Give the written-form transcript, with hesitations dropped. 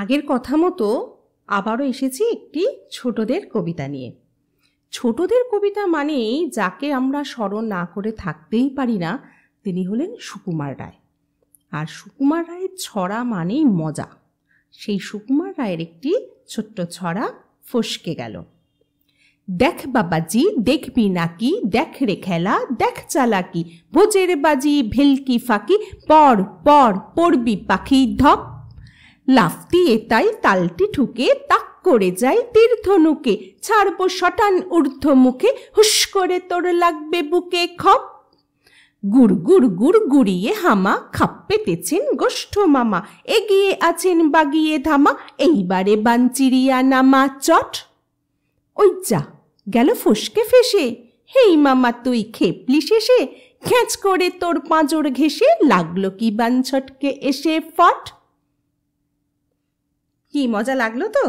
আগের কথা মতো আবারও এসেছি একটি ছোটদের কবিতা নিয়ে। ছোটদের কবিতা মানেই যাকে আমরা স্মরণ না করে থাকতেই পারি না, তিনি হলেন সুকুমার রায়। আর সুকুমার রায়ের ছড়া মানেই মজা। সেই সুকুমার রায়ের একটি ছোট্ট ছড়া ফসকে গেল। দেখ বাবাজি দেখবি নাকি, দেখ রে খেলা দেখ চালাকি, ভোজের বাজি ভেলকি ফাঁকি, পড় পড় পড়বি পাখি ধপ, লাফ দিয়ে তাই তালটি ঠুকে তাক করে যাই তীর্ধনুকে, ছাড়বো শটান ঊর্ধ্ব মুখে, হুস করে তোর লাগবে বুকে খপ, গুড় গুড় গুড় গুড়িয়ে হামা, খাপ পেতেছেন গোষ্ঠ মামা, এগিয়ে আছেন বাগিয়ে ধামা, এইবারে বানচিরিয়া নামা চট। ওই যা গেল ফসকে ফেসে, হেই মামা তুই খেপলি শেষে, খ্যাঁচ করে তোর পাঁজর ঘেঁষে, লাগলো কি বান ছটকে এসে ফট। কি মজা লাগলো তো?